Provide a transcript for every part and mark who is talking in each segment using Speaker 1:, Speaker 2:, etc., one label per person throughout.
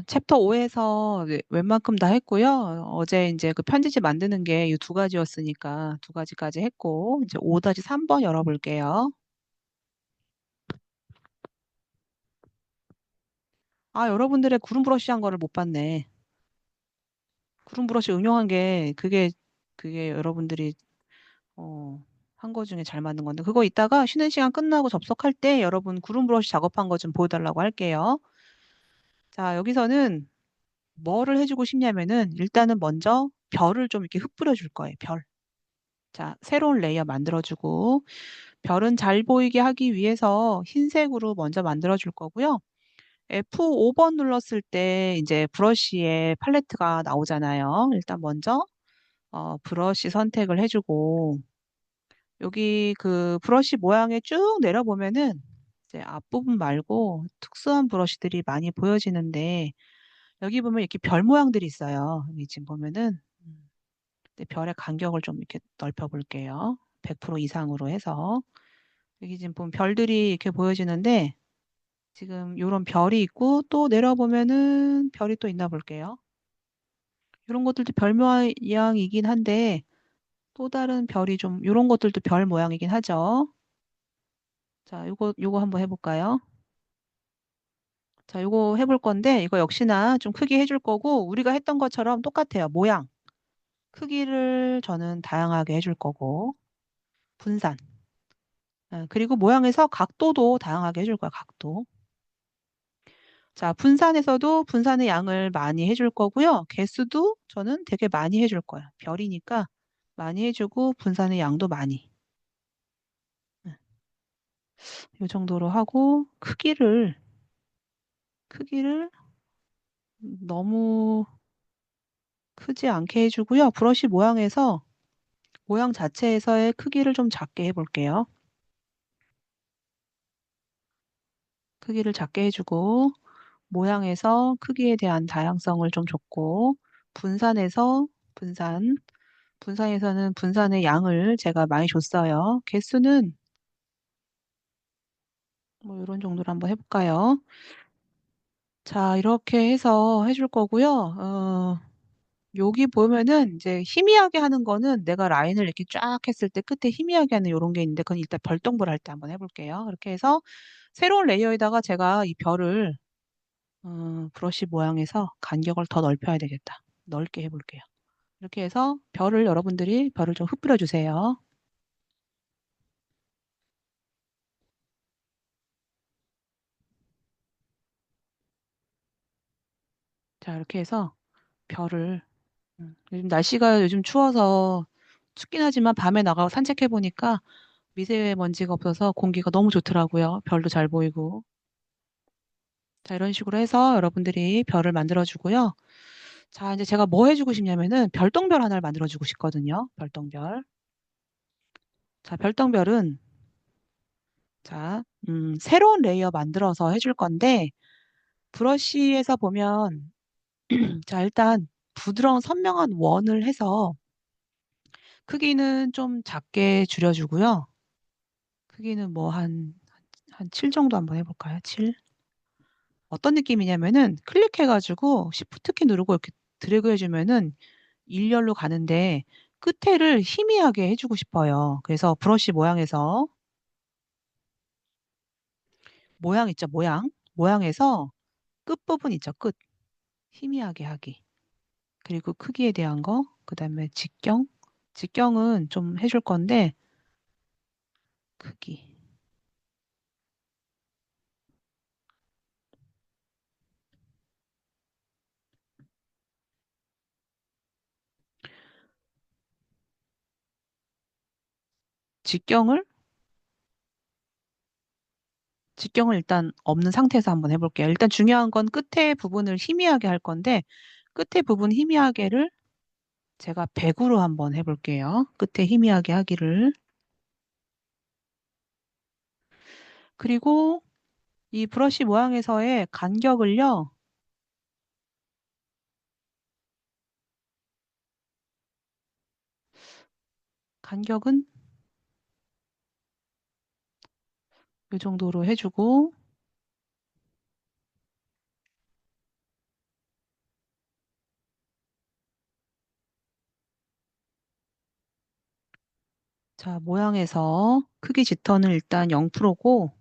Speaker 1: 챕터 5에서 웬만큼 다 했고요. 어제 이제 그 편지지 만드는 게 이 두 가지였으니까 두 가지까지 했고, 이제 5-3번 열어볼게요. 아, 여러분들의 구름 브러쉬 한 거를 못 봤네. 구름 브러쉬 응용한 게 그게 여러분들이 한 거 중에 잘 맞는 건데, 그거 이따가 쉬는 시간 끝나고 접속할 때 여러분 구름 브러쉬 작업한 거 좀 보여달라고 할게요. 자, 여기서는 뭐를 해주고 싶냐면은 일단은 먼저 별을 좀 이렇게 흩뿌려 줄 거예요. 별. 자, 새로운 레이어 만들어주고, 별은 잘 보이게 하기 위해서 흰색으로 먼저 만들어 줄 거고요. F5번 눌렀을 때 이제 브러쉬의 팔레트가 나오잖아요. 일단 먼저 브러쉬 선택을 해주고, 여기 그 브러쉬 모양에 쭉 내려보면은 이제 앞부분 말고 특수한 브러쉬들이 많이 보여지는데, 여기 보면 이렇게 별 모양들이 있어요. 여기 지금 보면은 근데 별의 간격을 좀 이렇게 넓혀 볼게요. 100% 이상으로 해서. 여기 지금 보면 별들이 이렇게 보여지는데, 지금 이런 별이 있고 또 내려보면은 별이 또 있나 볼게요. 이런 것들도 별 모양이긴 한데 또 다른 별이 좀 이런 것들도 별 모양이긴 하죠. 자, 요거 한번 해볼까요? 자, 요거 해볼 건데 이거 역시나 좀 크게 해줄 거고 우리가 했던 것처럼 똑같아요. 모양, 크기를 저는 다양하게 해줄 거고 분산. 그리고 모양에서 각도도 다양하게 해줄 거야, 각도. 자, 분산에서도 분산의 양을 많이 해줄 거고요. 개수도 저는 되게 많이 해줄 거예요. 별이니까 많이 해주고 분산의 양도 많이. 이 정도로 하고 크기를 너무 크지 않게 해주고요. 브러쉬 모양에서 모양 자체에서의 크기를 좀 작게 해볼게요. 크기를 작게 해주고 모양에서 크기에 대한 다양성을 좀 줬고 분산에서 분산 분산에서는 분산의 양을 제가 많이 줬어요. 개수는 뭐 이런 정도로 한번 해볼까요? 자, 이렇게 해서 해줄 거고요. 여기 보면은 이제 희미하게 하는 거는 내가 라인을 이렇게 쫙 했을 때 끝에 희미하게 하는 이런 게 있는데 그건 일단 별똥별 할 때 한번 해볼게요. 이렇게 해서 새로운 레이어에다가 제가 이 별을 브러쉬 모양에서 간격을 더 넓혀야 되겠다. 넓게 해볼게요. 이렇게 해서 여러분들이 별을 좀 흩뿌려 주세요. 자, 이렇게 해서 별을 요즘 날씨가 요즘 추워서 춥긴 하지만 밤에 나가서 산책해 보니까 미세먼지가 없어서 공기가 너무 좋더라고요. 별도 잘 보이고. 자, 이런 식으로 해서 여러분들이 별을 만들어 주고요. 자, 이제 제가 뭐 해주고 싶냐면은 별똥별 하나를 만들어 주고 싶거든요. 별똥별. 자, 별똥별은 자, 새로운 레이어 만들어서 해줄 건데 브러쉬에서 보면 자, 일단 부드러운 선명한 원을 해서 크기는 좀 작게 줄여주고요. 크기는 뭐 한 7 정도 한번 해볼까요? 7. 어떤 느낌이냐면은 클릭해가지고 Shift 키 누르고 이렇게 드래그 해주면은 일렬로 가는데 끝에를 희미하게 해주고 싶어요. 그래서 브러쉬 모양에서 모양 있죠? 모양에서 끝부분 있죠? 끝. 희미하게 하기. 그리고 크기에 대한 거. 그다음에 직경. 직경은 좀 해줄 건데 크기. 직경을 직경을 일단 없는 상태에서 한번 해볼게요. 일단 중요한 건 끝에 부분을 희미하게 할 건데 끝에 부분 희미하게를 제가 100으로 한번 해볼게요. 끝에 희미하게 하기를. 그리고 이 브러쉬 모양에서의 간격을요. 간격은 이 정도로 해주고 자, 모양에서 크기 지터는 일단 0%고,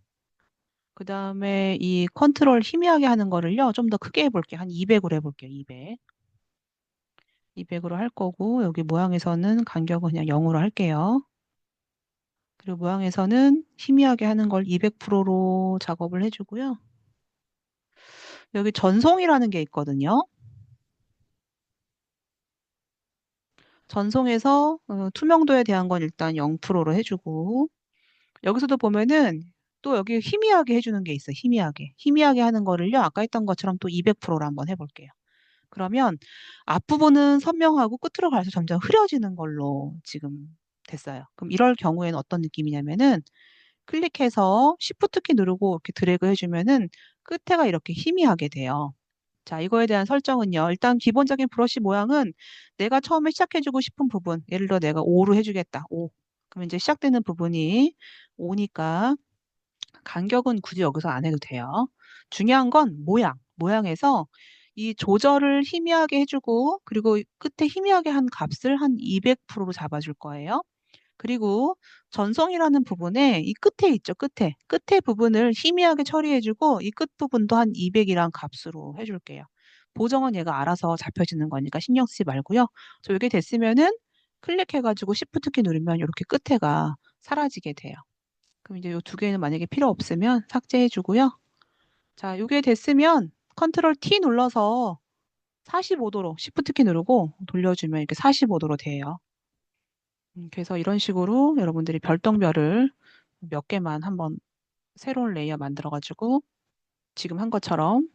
Speaker 1: 그 다음에 이 컨트롤 희미하게 하는 거를요, 좀 더 크게 해볼게요. 한 200으로 해볼게요, 200. 200으로 할 거고, 여기 모양에서는 간격은 그냥 0으로 할게요. 그리고 모양에서는 희미하게 하는 걸 200%로 작업을 해주고요. 여기 전송이라는 게 있거든요. 전송에서 투명도에 대한 건 일단 0%로 해주고, 여기서도 보면은 또 여기 희미하게 해주는 게 있어요. 희미하게. 희미하게 하는 거를요. 아까 했던 것처럼 또 200%로 한번 해볼게요. 그러면 앞부분은 선명하고 끝으로 갈수록 점점 흐려지는 걸로 지금 됐어요. 그럼 이럴 경우에는 어떤 느낌이냐면은 클릭해서 Shift 키 누르고 이렇게 드래그 해주면은 끝에가 이렇게 희미하게 돼요. 자, 이거에 대한 설정은요. 일단 기본적인 브러쉬 모양은 내가 처음에 시작해주고 싶은 부분, 예를 들어 내가 5로 해주겠다. 5. 그럼 이제 시작되는 부분이 5니까 간격은 굳이 여기서 안 해도 돼요. 중요한 건 모양. 모양에서 이 조절을 희미하게 해주고 그리고 끝에 희미하게 한 값을 한 200%로 잡아줄 거예요. 그리고 전송이라는 부분에 이 끝에 있죠. 끝에 부분을 희미하게 처리해주고 이 끝 부분도 한 200이란 값으로 해줄게요. 보정은 얘가 알아서 잡혀지는 거니까 신경 쓰지 말고요. 저 이게 됐으면은 클릭해가지고 Shift 키 누르면 이렇게 끝에가 사라지게 돼요. 그럼 이제 이 두 개는 만약에 필요 없으면 삭제해주고요. 자, 이게 됐으면 컨트롤 T 눌러서 45도로 Shift 키 누르고 돌려주면 이렇게 45도로 돼요. 그래서 이런 식으로 여러분들이 별똥별을 몇 개만 한번 새로운 레이어 만들어가지고 지금 한 것처럼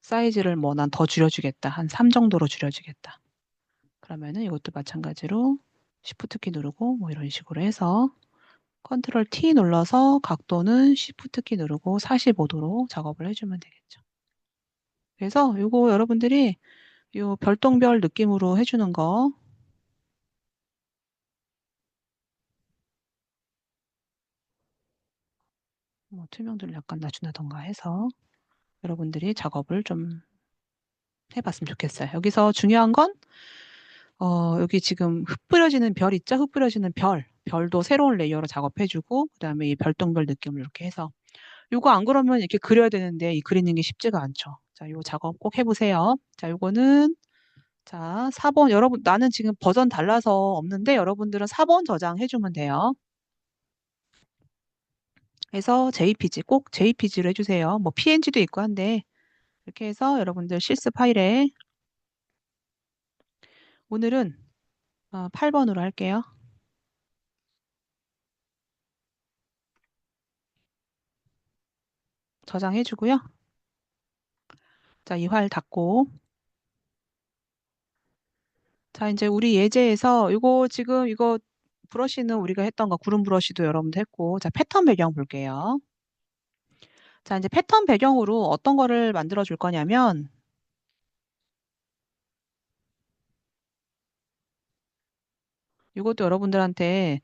Speaker 1: 사이즈를 뭐 난 더 줄여주겠다. 한 3 정도로 줄여주겠다. 그러면은 이것도 마찬가지로 Shift 키 누르고 뭐 이런 식으로 해서 컨트롤 T 눌러서 각도는 Shift 키 누르고 45도로 작업을 해주면 되겠죠. 그래서 이거 여러분들이 요 별똥별 느낌으로 해주는 거 뭐 투명도를 약간 낮춘다던가 해서 여러분들이 작업을 좀 해봤으면 좋겠어요. 여기서 중요한 건 여기 지금 흩뿌려지는 별 있죠? 흩뿌려지는 별. 별도 새로운 레이어로 작업해주고 그다음에 이 별똥별 느낌을 이렇게 해서 요거 안 그러면 이렇게 그려야 되는데 이 그리는 게 쉽지가 않죠. 자, 요 작업 꼭 해보세요. 자, 요거는 자, 4번 여러분 나는 지금 버전 달라서 없는데 여러분들은 4번 저장해주면 돼요. 그래서 JPG 꼭 JPG로 해주세요. 뭐 PNG도 있고 한데 이렇게 해서 여러분들 실습 파일에 오늘은 8번으로 할게요. 저장해주고요. 자, 이 파일 닫고 자, 이제 우리 예제에서 이거 지금 이거 브러쉬는 우리가 했던 거 구름 브러쉬도 여러분도 했고 자, 패턴 배경 볼게요. 자, 이제 패턴 배경으로 어떤 거를 만들어 줄 거냐면 이것도 여러분들한테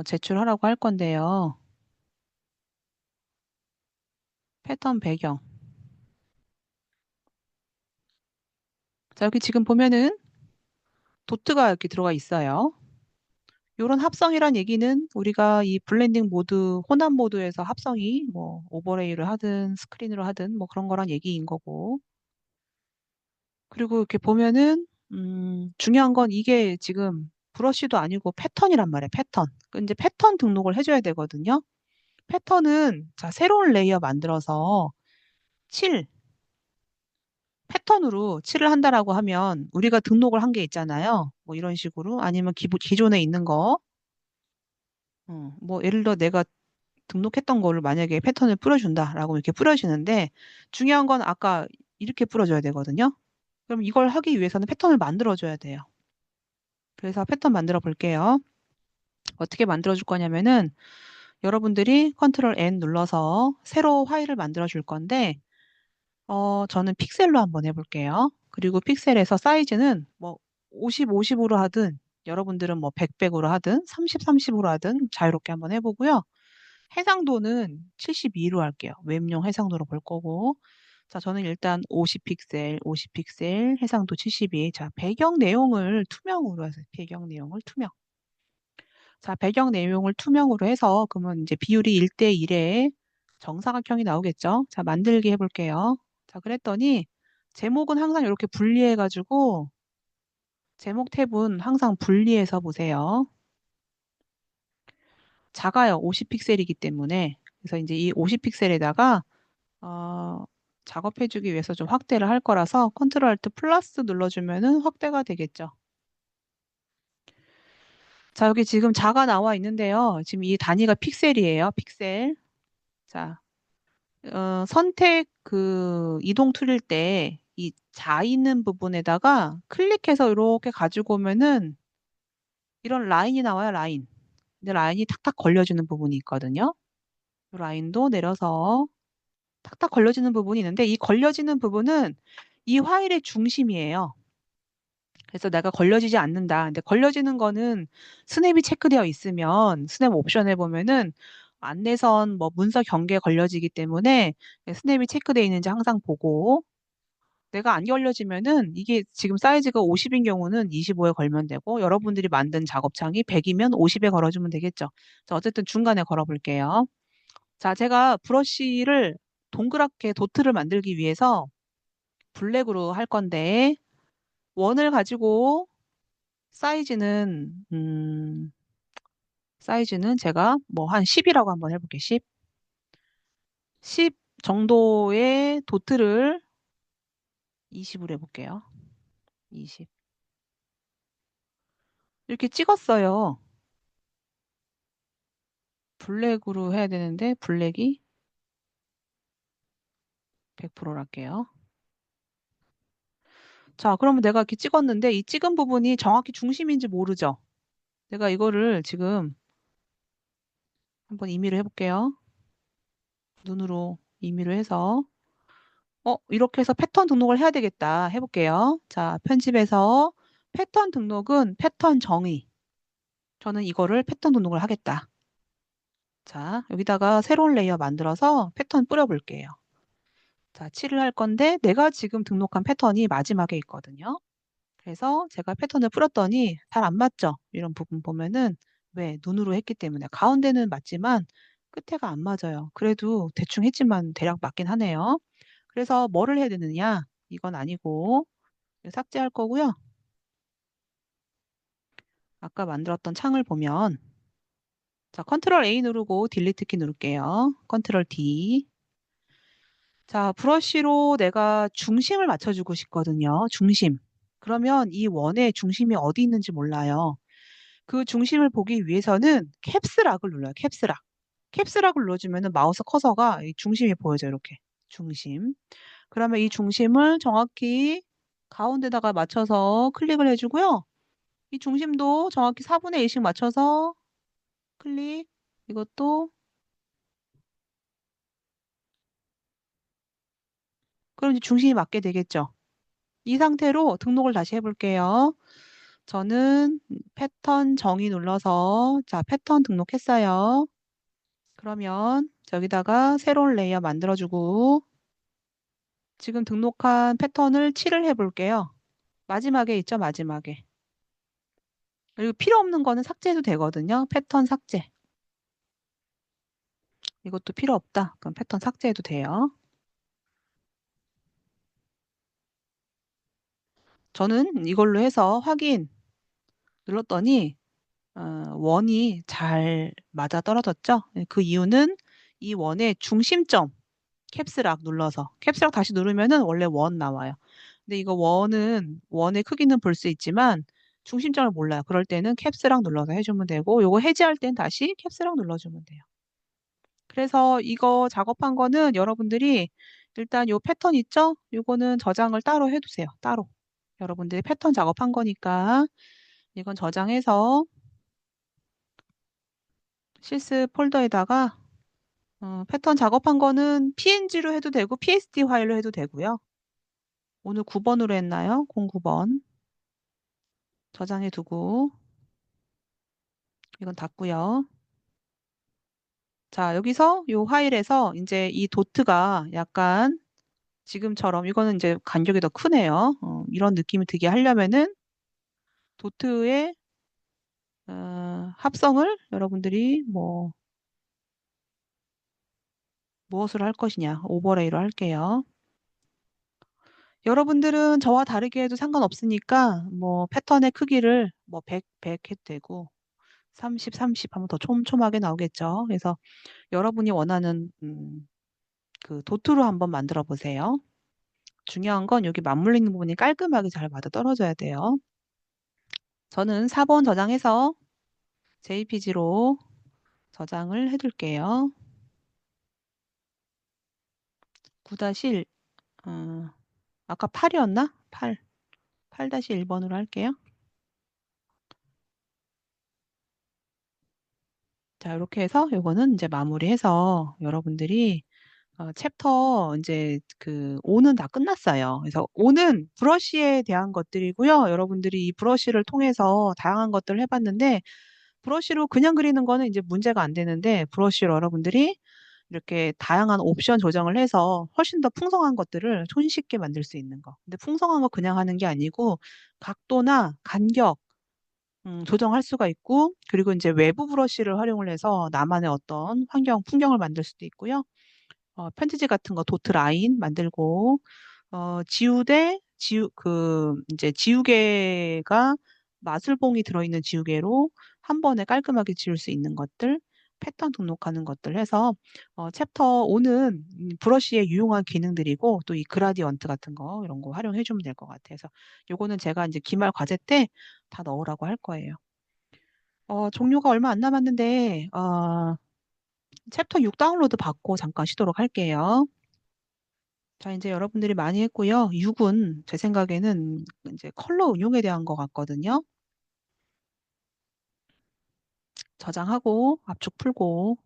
Speaker 1: 제출하라고 할 건데요. 패턴 배경. 자, 여기 지금 보면은 도트가 이렇게 들어가 있어요. 이런 합성이란 얘기는 우리가 이 블렌딩 모드, 혼합 모드에서 합성이 뭐 오버레이를 하든 스크린으로 하든 뭐 그런 거란 얘기인 거고. 그리고 이렇게 보면은 중요한 건 이게 지금 브러쉬도 아니고 패턴이란 말이에요. 패턴. 그 이제 패턴 등록을 해줘야 되거든요. 패턴은 자 새로운 레이어 만들어서 칠 패턴으로 칠을 한다라고 하면 우리가 등록을 한 게 있잖아요. 뭐 이런 식으로 아니면 기존에 있는 거. 뭐 예를 들어 내가 등록했던 거를 만약에 패턴을 뿌려준다라고 이렇게 뿌려주는데 중요한 건 아까 이렇게 뿌려줘야 되거든요. 그럼 이걸 하기 위해서는 패턴을 만들어줘야 돼요. 그래서 패턴 만들어 볼게요. 어떻게 만들어 줄 거냐면은 여러분들이 컨트롤 N 눌러서 새로 파일을 만들어 줄 건데 저는 픽셀로 한번 해볼게요. 그리고 픽셀에서 사이즈는 뭐 50, 50으로 하든 여러분들은 뭐 100, 100으로 하든 30, 30으로 하든 자유롭게 한번 해보고요. 해상도는 72로 할게요. 웹용 해상도로 볼 거고. 자, 저는 일단 50픽셀, 50픽셀, 해상도 72. 자, 배경 내용을 투명으로 해서 배경 내용을 투명. 자, 배경 내용을 투명으로 해서 그러면 이제 비율이 1대 1에 정사각형이 나오겠죠? 자, 만들기 해볼게요. 자, 그랬더니 제목은 항상 이렇게 분리해가지고 제목 탭은 항상 분리해서 보세요. 작아요. 50픽셀이기 때문에. 그래서 이제 이 50픽셀에다가 작업해주기 위해서 좀 확대를 할 거라서 컨트롤 알트 플러스 눌러주면은 확대가 되겠죠. 자, 여기 지금 자가 나와 있는데요. 지금 이 단위가 픽셀이에요. 픽셀. 자, 선택 그 이동 툴일 때 이 자 있는 부분에다가 클릭해서 이렇게 가지고 오면은 이런 라인이 나와요. 라인. 근데 라인이 탁탁 걸려주는 부분이 있거든요. 이 라인도 내려서 탁탁 걸려지는 부분이 있는데 이 걸려지는 부분은 이 파일의 중심이에요. 그래서 내가 걸려지지 않는다. 근데 걸려지는 거는 스냅이 체크되어 있으면 스냅 옵션에 보면은 안내선 뭐 문서 경계에 걸려지기 때문에 스냅이 체크되어 있는지 항상 보고 내가 안 걸려지면은 이게 지금 사이즈가 50인 경우는 25에 걸면 되고 여러분들이 만든 작업창이 100이면 50에 걸어주면 되겠죠. 자, 어쨌든 중간에 걸어볼게요. 자, 제가 브러쉬를 동그랗게 도트를 만들기 위해서 블랙으로 할 건데 원을 가지고 사이즈는 사이즈는 제가 뭐 한 10이라고 한번 해볼게요. 10 정도의 도트를 20으로 해볼게요. 20 이렇게 찍었어요. 블랙으로 해야 되는데 블랙이 100%로 할게요. 자, 그러면 내가 이렇게 찍었는데 이 찍은 부분이 정확히 중심인지 모르죠? 내가 이거를 지금 한번 임의로 해볼게요. 눈으로 임의로 해서 이렇게 해서 패턴 등록을 해야 되겠다. 해볼게요. 자, 편집해서 패턴 등록은 패턴 정의. 저는 이거를 패턴 등록을 하겠다. 자, 여기다가 새로운 레이어 만들어서 패턴 뿌려볼게요. 자, 칠을 할 건데 내가 지금 등록한 패턴이 마지막에 있거든요. 그래서 제가 패턴을 뿌렸더니 잘 안 맞죠? 이런 부분 보면은 왜? 눈으로 했기 때문에. 가운데는 맞지만 끝에가 안 맞아요. 그래도 대충 했지만 대략 맞긴 하네요. 그래서 뭐를 해야 되느냐? 이건 아니고 삭제할 거고요. 아까 만들었던 창을 보면 자, 컨트롤 A 누르고 딜리트 키 누를게요. 컨트롤 D. 자, 브러쉬로 내가 중심을 맞춰주고 싶거든요. 중심. 그러면 이 원의 중심이 어디 있는지 몰라요. 그 중심을 보기 위해서는 캡스락을 눌러요. 캡스락. 캡스락을 눌러주면 마우스 커서가 이 중심이 보여져요. 이렇게. 중심. 그러면 이 중심을 정확히 가운데다가 맞춰서 클릭을 해주고요. 이 중심도 정확히 4분의 1씩 맞춰서 클릭. 이것도 그럼 이제 중심이 맞게 되겠죠. 이 상태로 등록을 다시 해볼게요. 저는 패턴 정의 눌러서 자 패턴 등록했어요. 그러면 여기다가 새로운 레이어 만들어주고 지금 등록한 패턴을 칠을 해볼게요. 마지막에 있죠, 마지막에. 그리고 필요 없는 거는 삭제해도 되거든요. 패턴 삭제. 이것도 필요 없다. 그럼 패턴 삭제해도 돼요. 저는 이걸로 해서 확인 눌렀더니 원이 잘 맞아 떨어졌죠? 그 이유는 이 원의 중심점 캡스락 눌러서 캡스락 다시 누르면은 원래 원 나와요. 근데 이거 원의 크기는 볼 수 있지만 중심점을 몰라요. 그럴 때는 캡스락 눌러서 해주면 되고 요거 해제할 땐 다시 캡스락 눌러주면 돼요. 그래서 이거 작업한 거는 여러분들이 일단 요 패턴 있죠? 요거는 저장을 따로 해두세요. 따로. 여러분들이 패턴 작업한 거니까 이건 저장해서 실습 폴더에다가 패턴 작업한 거는 PNG로 해도 되고 PSD 파일로 해도 되고요. 오늘 9번으로 했나요? 09번. 저장해 두고 이건 닫고요. 자, 여기서 이 파일에서 이제 이 도트가 약간 지금처럼 이거는 이제 간격이 더 크네요. 이런 느낌을 들게 하려면은 도트의 합성을 여러분들이 뭐 무엇으로 할 것이냐. 오버레이로 할게요. 여러분들은 저와 다르게 해도 상관없으니까 뭐 패턴의 크기를 뭐 100 해도 되고 30, 30 하면 더 촘촘하게 나오겠죠. 그래서 여러분이 원하는 그 도트로 한번 만들어 보세요. 중요한 건 여기 맞물리는 부분이 깔끔하게 잘 맞아 떨어져야 돼요. 저는 4번 저장해서 JPG로 저장을 해둘게요. 9-1, 아까 8이었나? 8-1번으로 할게요. 자, 이렇게 해서 요거는 이제 마무리해서 여러분들이 챕터 이제 그 5는 다 끝났어요. 그래서 5는 브러쉬에 대한 것들이고요. 여러분들이 이 브러쉬를 통해서 다양한 것들을 해봤는데 브러쉬로 그냥 그리는 거는 이제 문제가 안 되는데 브러쉬로 여러분들이 이렇게 다양한 옵션 조정을 해서 훨씬 더 풍성한 것들을 손쉽게 만들 수 있는 거. 근데 풍성한 거 그냥 하는 게 아니고 각도나 간격 조정할 수가 있고 그리고 이제 외부 브러쉬를 활용을 해서 나만의 어떤 풍경을 만들 수도 있고요. 편지지 같은 거 도트 라인 만들고 이제 지우개가 마술봉이 들어있는 지우개로 한 번에 깔끔하게 지울 수 있는 것들, 패턴 등록하는 것들 해서 챕터 5는 브러쉬의 유용한 기능들이고 또 이 그라디언트 같은 거 이런 거 활용해 주면 될 것 같아요. 그래서 요거는 제가 이제 기말 과제 때 다 넣으라고 할 거예요. 종료가 얼마 안 남았는데 챕터 6 다운로드 받고 잠깐 쉬도록 할게요. 자, 이제 여러분들이 많이 했고요. 6은 제 생각에는 이제 컬러 응용에 대한 것 같거든요. 저장하고 압축 풀고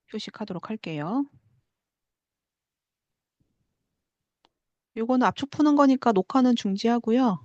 Speaker 1: 휴식하도록 할게요. 요거는 압축 푸는 거니까 녹화는 중지하고요.